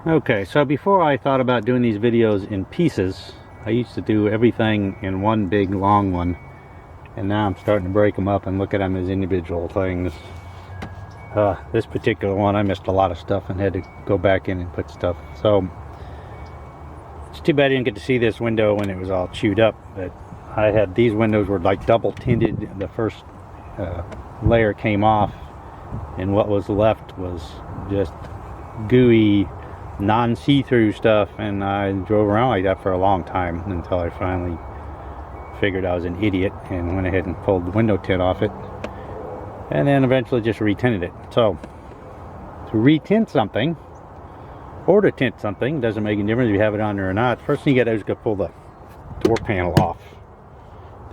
Okay, so before I thought about doing these videos in pieces, I used to do everything in one big long one, and now I'm starting to break them up and look at them as individual things. This particular one, I missed a lot of stuff and had to go back in and put stuff. So it's too bad I didn't get to see this window when it was all chewed up, but I had these windows were like double tinted. The first layer came off, and what was left was just gooey, non-see-through stuff, and I drove around like that for a long time until I finally figured I was an idiot and went ahead and pulled the window tint off it, and then eventually just retinted it. So to retint something or to tint something doesn't make any difference if you have it on there or not. First thing you gotta do is go pull the door panel off,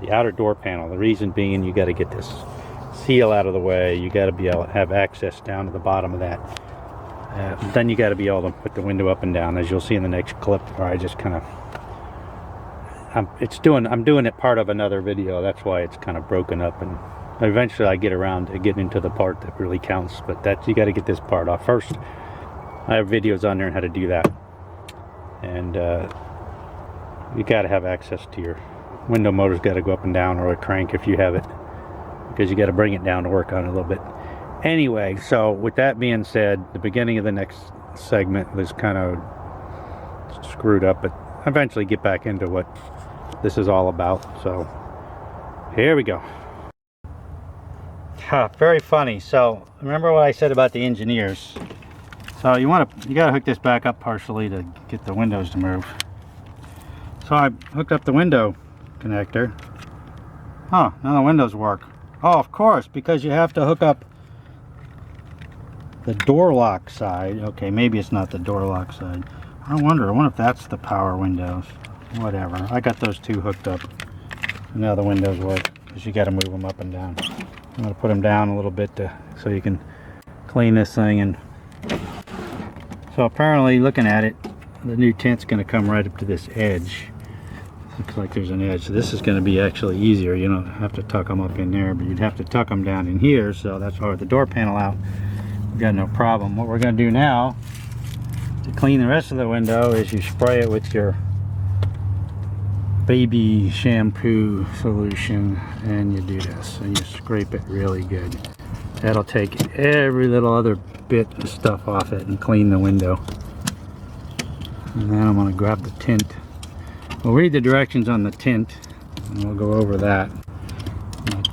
the outer door panel. The reason being, you got to get this seal out of the way. You got to be able to have access down to the bottom of that. Then you got to be able to put the window up and down, as you'll see in the next clip, where I just kind of I'm doing it part of another video. That's why it's kind of broken up, and eventually I get around to getting into the part that really counts. But that you got to get this part off first. I have videos on there on how to do that, and you got to have access to your window motor's got to go up and down, or a crank if you have it, because you got to bring it down to work on it a little bit. Anyway, so with that being said, the beginning of the next segment was kind of screwed up, but eventually get back into what this is all about. So here we go. Very funny. So remember what I said about the engineers. So you gotta hook this back up partially to get the windows to move. So I hooked up the window connector. Now the windows work. Oh, of course, because you have to hook up the door lock side. Okay, maybe it's not the door lock side. I wonder if that's the power windows. Whatever. I got those two hooked up. Now the windows work, because you got to move them up and down. I'm going to put them down a little bit so you can clean this thing. And so apparently, looking at it, the new tint's going to come right up to this edge. Looks like there's an edge. So this is going to be actually easier. You don't have to tuck them up in there, but you'd have to tuck them down in here. So that's why with the door panel out, we've got no problem. What we're going to do now to clean the rest of the window is you spray it with your baby shampoo solution, and you do this, and you scrape it really good. That'll take every little other bit of stuff off it and clean the window. And then I'm going to grab the tint. We'll read the directions on the tint and we'll go over that. But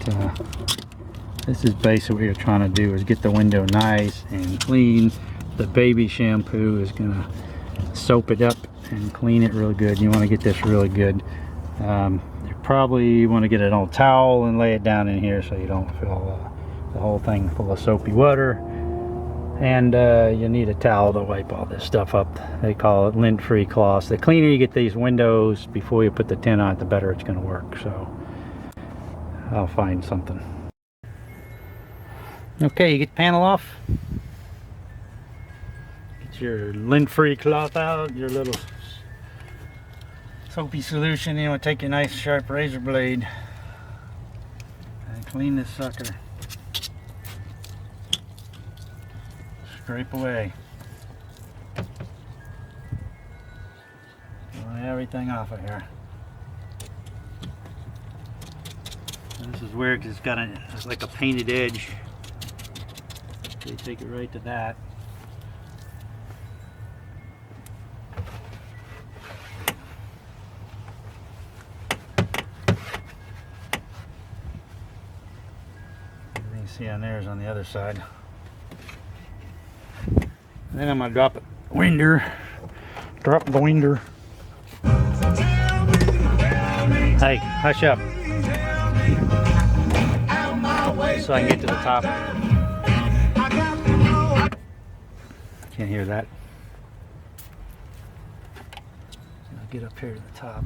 this is basically what you're trying to do, is get the window nice and clean. The baby shampoo is going to soap it up and clean it real good. You want to get this really good. You probably want to get an old towel and lay it down in here so you don't fill the whole thing full of soapy water. And you need a towel to wipe all this stuff up. They call it lint-free cloths. The cleaner you get these windows before you put the tint on it, the better it's going to work. So I'll find something. Okay, you get the panel off. Get your lint-free cloth out, your little soapy solution. You want to take your nice sharp razor blade and clean this sucker. Scrape away. Want everything off of here. And this is weird because it's like a painted edge. So you take it right to that. Everything you see on there is on the other side. And then I'm going to drop it. Drop the winder. Hey, hush up. So I can get to the top. Can't hear that. So I'll get up here to the top.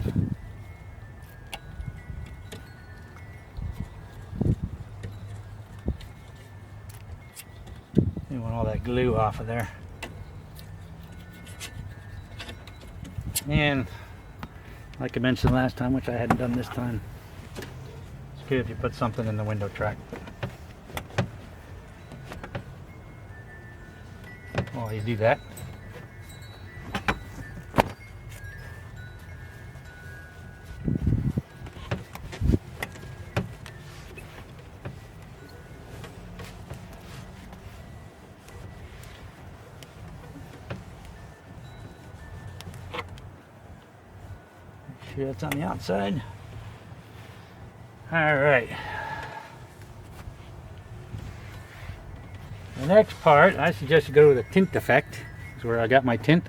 You want all that glue off of there. And like I mentioned last time, which I hadn't done this time, it's good if you put something in the window track. While you do that, sure that's on the outside. Alright. The next part, I suggest you go to the tint effect. Is where I got my tint.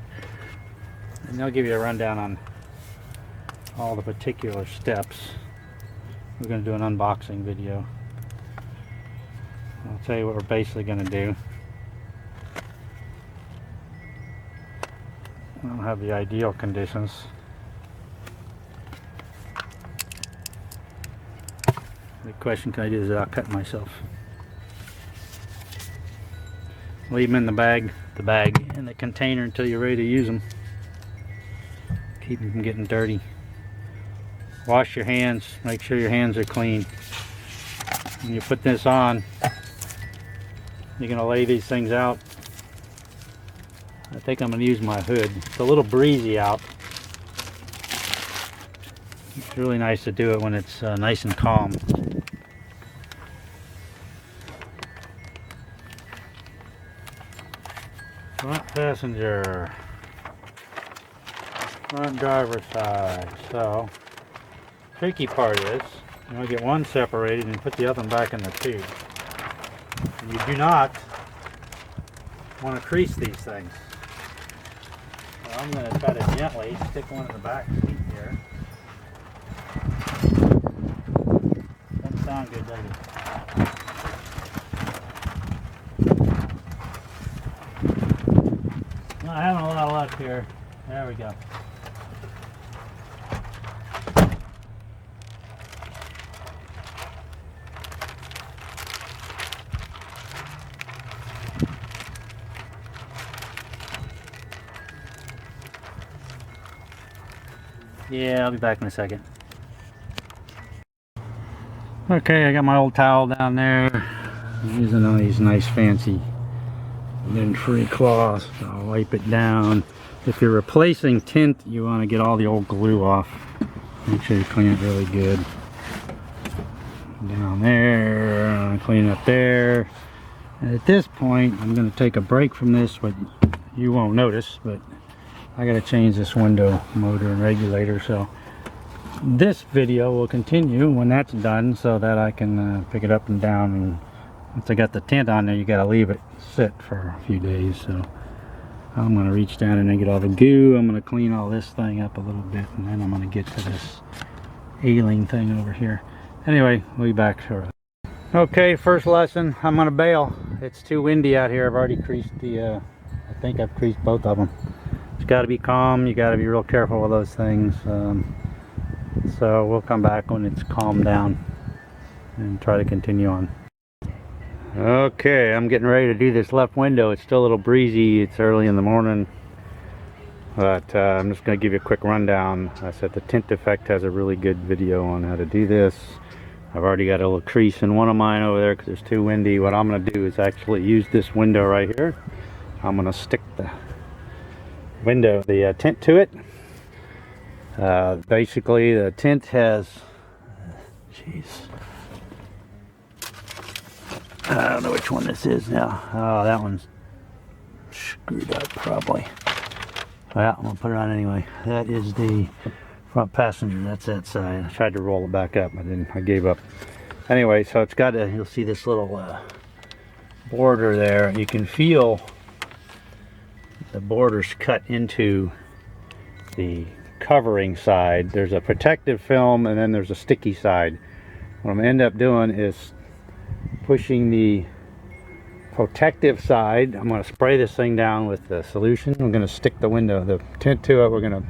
And they'll give you a rundown on all the particular steps. We're going to do an unboxing video. I'll tell you what we're basically going to do. I don't have the ideal conditions. The question, can I do this without cutting myself? Leave them in the bag, in the container until you're ready to use them. Keep them from getting dirty. Wash your hands, make sure your hands are clean. When you put this on, you're going to lay these things out. I think I'm going to use my hood. It's a little breezy out. It's really nice to do it when it's nice and calm. Front passenger, front driver's side. So, tricky part is, you want to get one separated and put the other one back in the tube. And you do not want to crease these things. So I'm going to try to gently stick one in the back seat here. Doesn't sound good, does it? Not having a lot of luck here. There we go. Yeah, I'll be back in a second. Okay, I got my old towel down there. I'm using all these nice fancy lint-free cloths. I'll wipe it down. If you're replacing tint, you want to get all the old glue off. Make sure you clean it really good. Down there, clean up there. And at this point, I'm going to take a break from this, but you won't notice, but I got to change this window motor and regulator. So this video will continue when that's done, so that I can pick it up and down. And once I got the tint on there, you got to leave it sit for a few days. So I'm going to reach down and then get all the goo. I'm going to clean all this thing up a little bit, and then I'm going to get to this ailing thing over here. Anyway, we'll be back shortly. Okay, first lesson, I'm going to bail. It's too windy out here. I've already creased the, I think I've creased both of them. It's got to be calm. You got to be real careful with those things. So we'll come back when it's calmed down and try to continue on. Okay, I'm getting ready to do this left window. It's still a little breezy. It's early in the morning, but I'm just going to give you a quick rundown. I said the Tint Effect has a really good video on how to do this. I've already got a little crease in one of mine over there because it's too windy. What I'm going to do is actually use this window right here. I'm going to stick the window, the tint to it. Basically, the tint has, jeez, I don't know which one this is now. Oh, that one's screwed up probably. Well, I'm gonna put it on anyway. That is the front passenger. That's that side. I tried to roll it back up, but then I gave up. Anyway, so it's got a, you'll see this little border there. You can feel the borders cut into the covering side. There's a protective film and then there's a sticky side. What I'm gonna end up doing is pushing the protective side. I'm going to spray this thing down with the solution. I'm going to stick the window, the tint to it. We're going to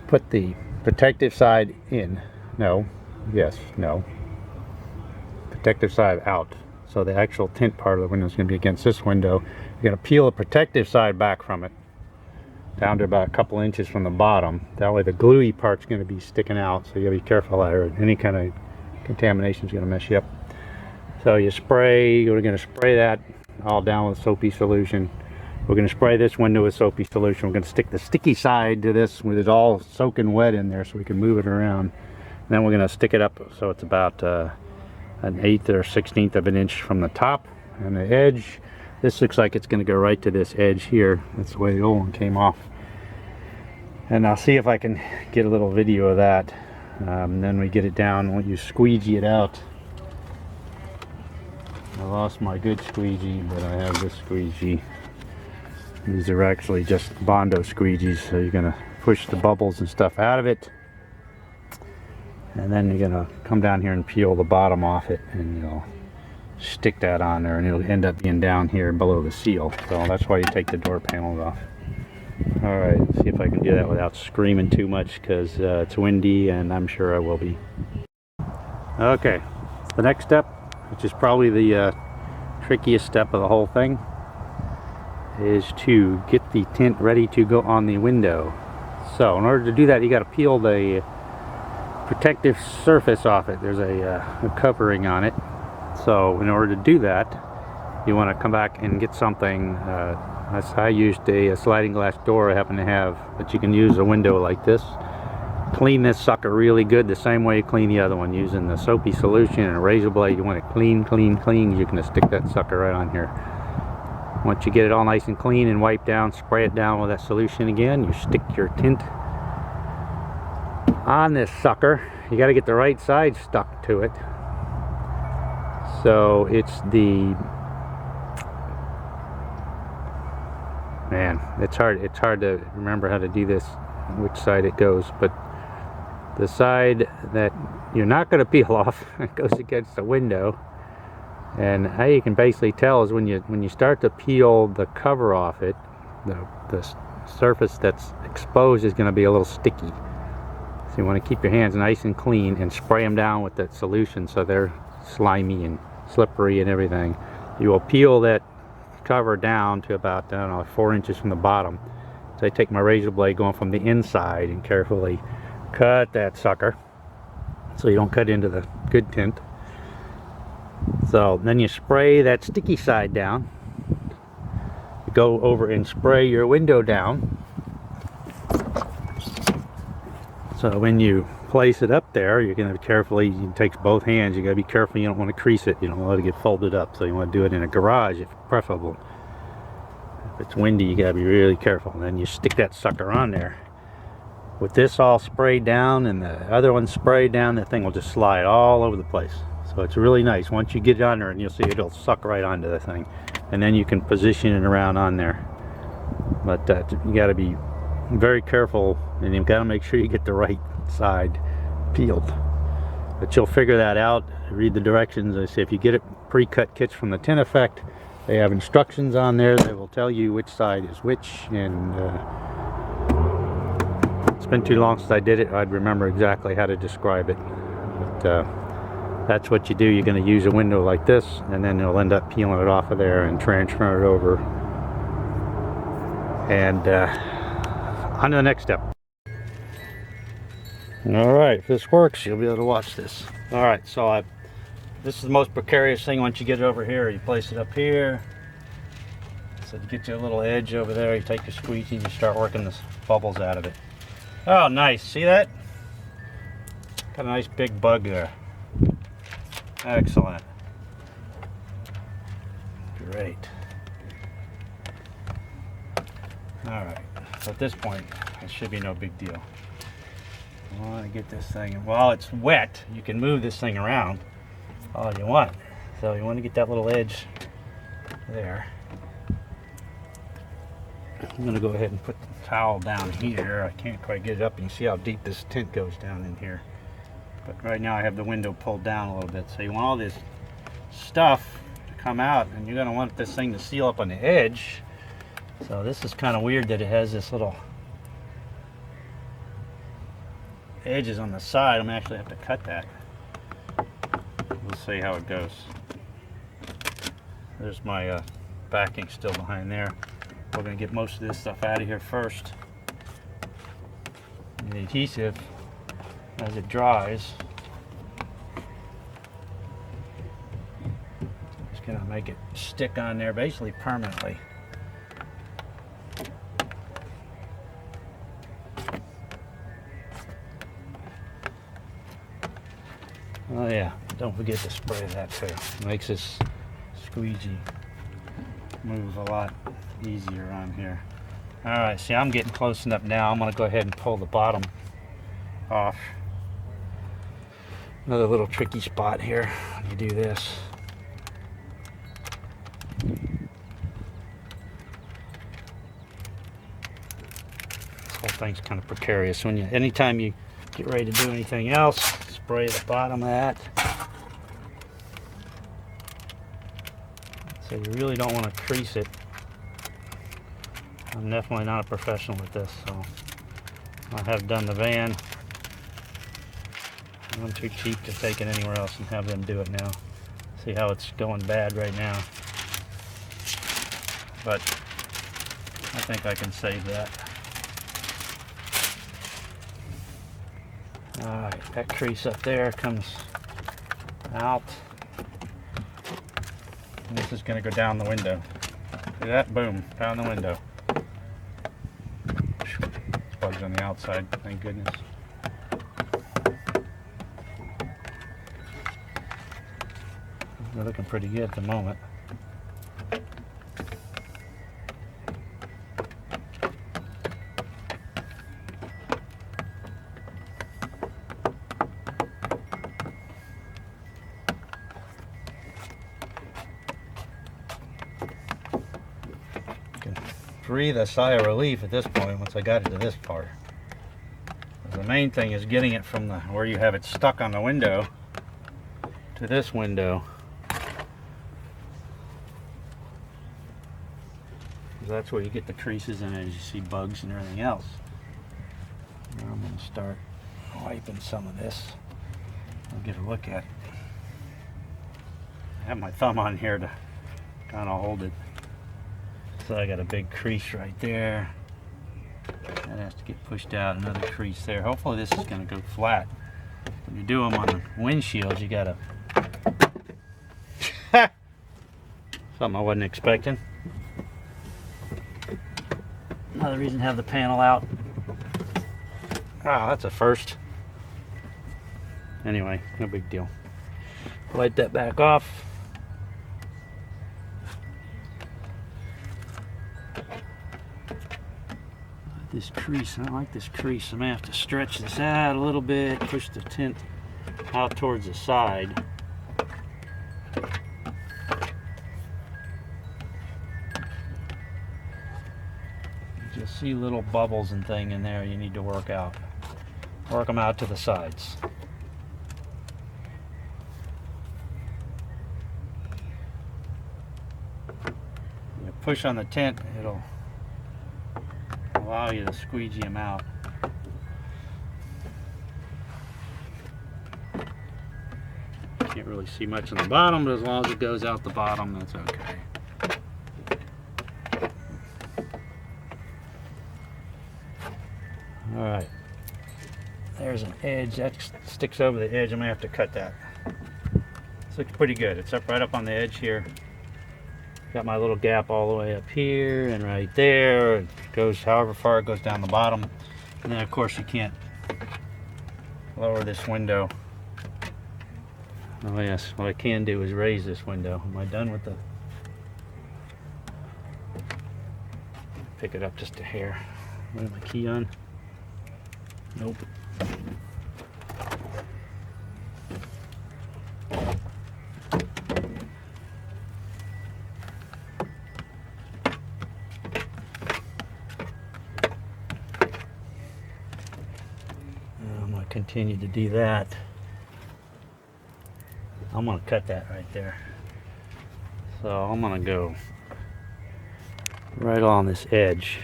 put the protective side in. No, yes, no. Protective side out. So the actual tint part of the window is going to be against this window. You're going to peel the protective side back from it down to about a couple inches from the bottom. That way the gluey part's going to be sticking out, so you got to be careful there. Any kind of contamination is going to mess you up. So you spray, we're going to spray that all down with soapy solution. We're going to spray this window with soapy solution. We're going to stick the sticky side to this with it all soaking wet in there so we can move it around. And then we're going to stick it up so it's about an 1/8 or 1/16 of an inch from the top and the edge. This looks like it's going to go right to this edge here. That's the way the old one came off. And I'll see if I can get a little video of that. Then we get it down, when you squeegee it out. I lost my good squeegee, but I have this squeegee. These are actually just Bondo squeegees, so you're gonna push the bubbles and stuff out of it, and then you're gonna come down here and peel the bottom off it, and you'll stick that on there, and it'll end up being down here below the seal. So that's why you take the door panels off. All right, let's see if I can do that without screaming too much, because it's windy, and I'm sure I will be. Okay, the next step, which is probably the trickiest step of the whole thing, is to get the tint ready to go on the window. So in order to do that, you got to peel the protective surface off it. There's a covering on it. So in order to do that, you want to come back and get something. I used a sliding glass door I happen to have, but you can use a window like this. Clean this sucker really good, the same way you clean the other one, using the soapy solution and a razor blade. You want it clean, clean, clean. You're going to stick that sucker right on here. Once you get it all nice and clean and wiped down, spray it down with that solution again. You stick your tint on this sucker. You got to get the right side stuck to it. So it's the, man, it's hard to remember how to do this, which side it goes, but the side that you're not going to peel off goes against the window. And how you can basically tell is when you start to peel the cover off it, the surface that's exposed is going to be a little sticky. So you want to keep your hands nice and clean and spray them down with that solution so they're slimy and slippery and everything. You will peel that cover down to about, I don't know, 4 inches from the bottom. So I take my razor blade going from the inside and carefully cut that sucker so you don't cut into the good tint. So then you spray that sticky side down. You go over and spray your window down. So when you place it up there, you're going to carefully, it takes both hands, you got to be careful, you don't want to crease it, you don't want it to get folded up, so you want to do it in a garage if preferable. If it's windy, you got to be really careful. And then you stick that sucker on there. With this all sprayed down and the other one sprayed down, that thing will just slide all over the place. So it's really nice. Once you get it on there, and you'll see it'll suck right onto the thing, and then you can position it around on there. But you got to be very careful, and you've got to make sure you get the right side peeled. But you'll figure that out. Read the directions. I say if you get it pre-cut kits from the Tint Effect, they have instructions on there that will tell you which side is which. And it's been too long since I did it. I'd remember exactly how to describe it. But that's what you do. You're going to use a window like this, and then you'll end up peeling it off of there and transferring it over. And on to the next step. Alright, if this works, you'll be able to watch this. Alright, so this is the most precarious thing. Once you get it over here, you place it up here. So to get you a little edge over there, you take your squeegee and you start working the bubbles out of it. Oh, nice. See that? Got a nice big bug there. Excellent. Great. Alright, so at this point, it should be no big deal. I want to get this thing, while it's wet, you can move this thing around all you want. So you want to get that little edge there. I'm going to go ahead and put the towel down here. I can't quite get it up. You can see how deep this tint goes down in here. But right now I have the window pulled down a little bit. So you want all this stuff to come out, and you're going to want this thing to seal up on the edge. So this is kind of weird that it has this little edges on the side. I'm actually have to cut that. We'll see how it goes. There's my backing still behind there. We're going to get most of this stuff out of here first. And the adhesive, as it dries, is going to make it stick on there basically permanently. Oh yeah, don't forget to spray that too. It makes this squeegee move a lot easier on here. Alright, see, I'm getting close enough now. I'm going to go ahead and pull the bottom off. Another little tricky spot here when you do this. This whole thing's kind of precarious. Anytime you get ready to do anything else, spray the bottom of that. So you really don't want to crease it. I'm definitely not a professional with this, so I have done the van. I'm too cheap to take it anywhere else and have them do it now. See how it's going bad right now. But I think I can save that. Alright, that crease up there comes out. And this is going to go down the window. See that? Boom, down the window. Bugs on the outside, thank goodness. They're looking pretty good at the moment. Breathe a sigh of relief at this point once I got it to this part. The main thing is getting it from where you have it stuck on the window to this window. That's where you get the creases in it as you see bugs and everything else. Now I'm going to start wiping some of this. I'll get a look at it. I have my thumb on here to kind of hold it. So I got a big crease right there. That has to get pushed out. Another crease there. Hopefully this is going to go flat. When you do them on the windshields, you got to... Something I wasn't expecting. Another reason to have the panel out. Ah, that's a first. Anyway, no big deal. Wipe that back off. This crease, I don't like this crease. I'm gonna have to stretch this out a little bit, push the tint out towards the side. You'll see little bubbles and thing in there you need to work out. Work them out to the sides. You push on the tint, it'll allow you to squeegee them out. Can't really see much on the bottom, but as long as it goes out the bottom, that's okay. Alright, there's an edge that sticks over the edge. I'm gonna have to cut that. This looks pretty good. It's up right up on the edge here. Got my little gap all the way up here and right there. It goes however far it goes down the bottom. And then of course you can't lower this window. Oh yes, what I can do is raise this window. Am I done with the... Pick it up just a hair. Put my key on. Nope. I'm going to continue to do that. I'm going to cut that right there. So I'm going to go right on this edge.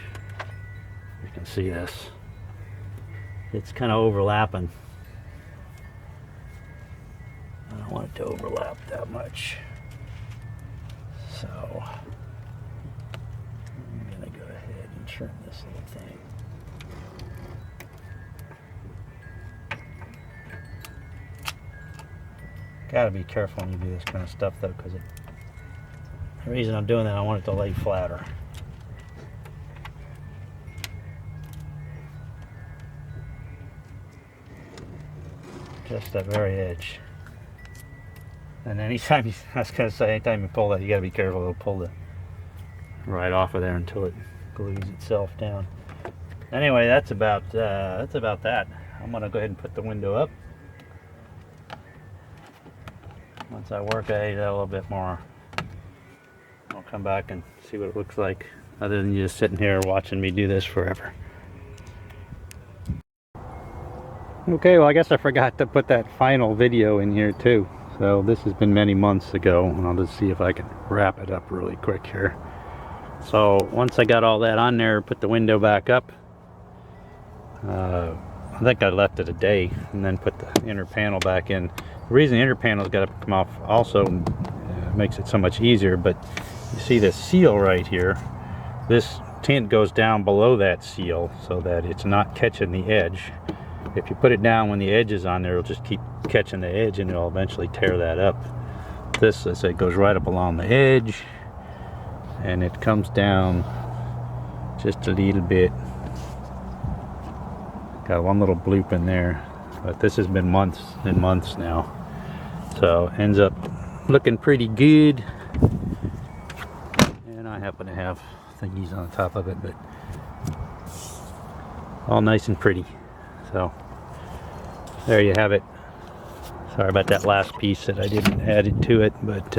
You can see this. It's kind of overlapping. I don't want it to overlap that much. So I'm going to go ahead and trim this little thing. Gotta be careful when you do this kind of stuff though, because the reason I'm doing that, I want it to lay flatter. Just that very edge. And anytime I was gonna say, anytime you pull that, you gotta be careful. It'll pull the right off of there until it glues itself down. Anyway, that's about that. I'm gonna go ahead and put the window up. Once I work at it a little bit more, I'll come back and see what it looks like, other than you just sitting here watching me do this forever. Okay, well, I guess I forgot to put that final video in here too. So this has been many months ago, and I'll just see if I can wrap it up really quick here. So once I got all that on there, put the window back up. I think I left it a day and then put the inner panel back in. The reason the inner panel's got to come off also makes it so much easier, but you see this seal right here. This tint goes down below that seal so that it's not catching the edge. If you put it down when the edge is on there, it'll just keep catching the edge and it'll eventually tear that up. This, as I say, goes right up along the edge and it comes down just a little bit. Got one little bloop in there, but this has been months and months now. So ends up looking pretty good. And I happen to have thingies on top of it, but all nice and pretty. So there you have it. Sorry about that last piece that I didn't add it to it, but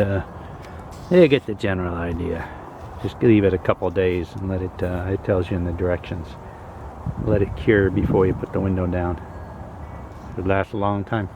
you get the general idea. Just leave it a couple of days and let it, it tells you in the directions. Let it cure before you put the window down. It lasts a long time.